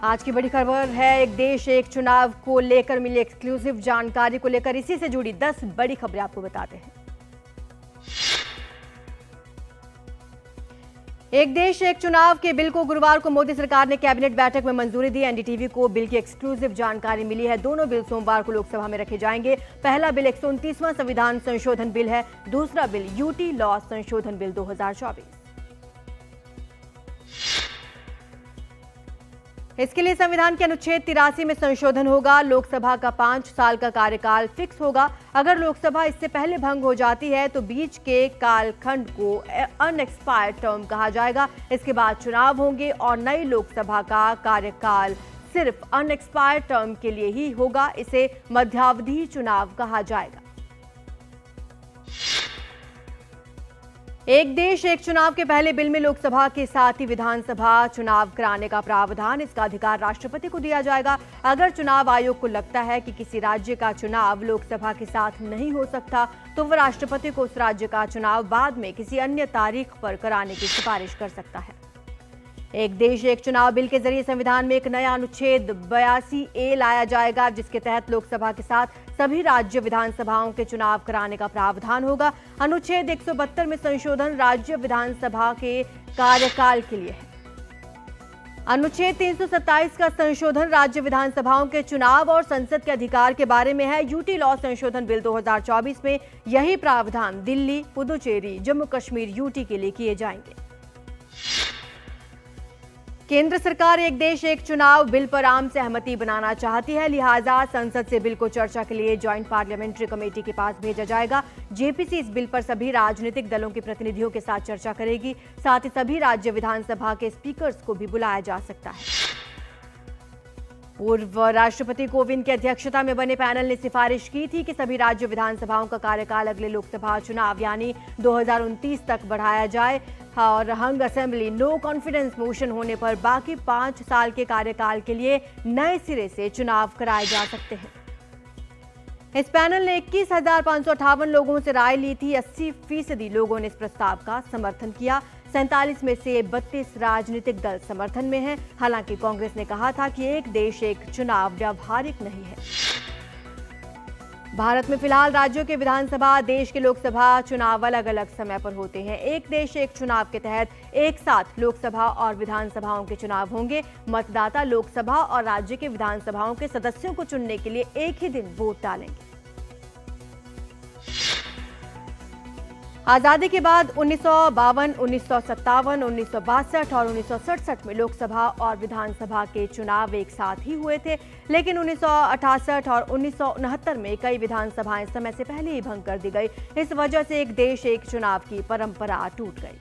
आज की बड़ी खबर है एक देश एक चुनाव को लेकर मिली एक्सक्लूसिव जानकारी को लेकर इसी से जुड़ी 10 बड़ी खबरें आपको बताते हैं। एक देश एक चुनाव के बिल को गुरुवार को मोदी सरकार ने कैबिनेट बैठक में मंजूरी दी। एनडीटीवी को बिल की एक्सक्लूसिव जानकारी मिली है। दोनों बिल सोमवार को लोकसभा में रखे जाएंगे। पहला बिल 129वां संविधान संशोधन बिल है। दूसरा बिल यूटी लॉ संशोधन बिल 2024। इसके लिए संविधान के अनुच्छेद 83 में संशोधन होगा। लोकसभा का 5 साल का कार्यकाल फिक्स होगा। अगर लोकसभा इससे पहले भंग हो जाती है तो बीच के कालखंड को अनएक्सपायर्ड टर्म कहा जाएगा। इसके बाद चुनाव होंगे और नई लोकसभा का कार्यकाल सिर्फ अनएक्सपायर्ड टर्म के लिए ही होगा। इसे मध्यावधि चुनाव कहा जाएगा। एक देश एक चुनाव के पहले बिल में लोकसभा के साथ ही विधानसभा चुनाव कराने का प्रावधान। इसका अधिकार राष्ट्रपति को दिया जाएगा। अगर चुनाव आयोग को लगता है कि किसी राज्य का चुनाव लोकसभा के साथ नहीं हो सकता तो वह राष्ट्रपति को उस राज्य का चुनाव बाद में किसी अन्य तारीख पर कराने की सिफारिश कर सकता है। एक देश एक चुनाव बिल के जरिए संविधान में एक नया अनुच्छेद 82A लाया जाएगा, जिसके तहत लोकसभा के साथ सभी राज्य विधानसभाओं के चुनाव कराने का प्रावधान होगा। अनुच्छेद 172 में संशोधन राज्य विधानसभा के कार्यकाल के लिए है। अनुच्छेद 327 का संशोधन राज्य विधानसभाओं के चुनाव और संसद के अधिकार के बारे में है। यूटी लॉ संशोधन बिल 2024 में यही प्रावधान दिल्ली, पुदुचेरी, जम्मू कश्मीर यूटी के लिए किए जाएंगे। केंद्र सरकार एक देश एक चुनाव बिल पर आम सहमति बनाना चाहती है, लिहाजा संसद से बिल को चर्चा के लिए ज्वाइंट पार्लियामेंट्री कमेटी के पास भेजा जाएगा। जेपीसी इस बिल पर सभी राजनीतिक दलों के प्रतिनिधियों के साथ चर्चा करेगी। साथ ही सभी राज्य विधानसभा के स्पीकर्स को भी बुलाया जा सकता है। पूर्व राष्ट्रपति कोविंद की अध्यक्षता में बने पैनल ने सिफारिश की थी कि सभी राज्य विधानसभाओं का कार्यकाल अगले लोकसभा चुनाव यानी 2029 तक बढ़ाया जाए और हंग असेंबली नो कॉन्फिडेंस मोशन होने पर बाकी 5 साल के कार्यकाल के लिए नए सिरे से चुनाव कराए जा सकते हैं। इस पैनल ने 21,558 लोगों से राय ली थी। 80% लोगों ने इस प्रस्ताव का समर्थन किया। 47 में से 32 राजनीतिक दल समर्थन में हैं। हालांकि कांग्रेस ने कहा था कि एक देश एक चुनाव व्यावहारिक नहीं है। भारत में फिलहाल राज्यों के विधानसभा, देश के लोकसभा चुनाव अलग अलग समय पर होते हैं। एक देश एक चुनाव के तहत एक साथ लोकसभा और विधानसभाओं के चुनाव होंगे। मतदाता लोकसभा और राज्य के विधानसभाओं के सदस्यों को चुनने के लिए एक ही दिन वोट डालेंगे। आजादी के बाद 1952, 1957, 1962 और 1967 में लोकसभा और विधानसभा के चुनाव एक साथ ही हुए थे, लेकिन 1968 और 1969 में कई विधानसभाएं समय से पहले ही भंग कर दी गई। इस वजह से एक देश एक चुनाव की परंपरा टूट गई।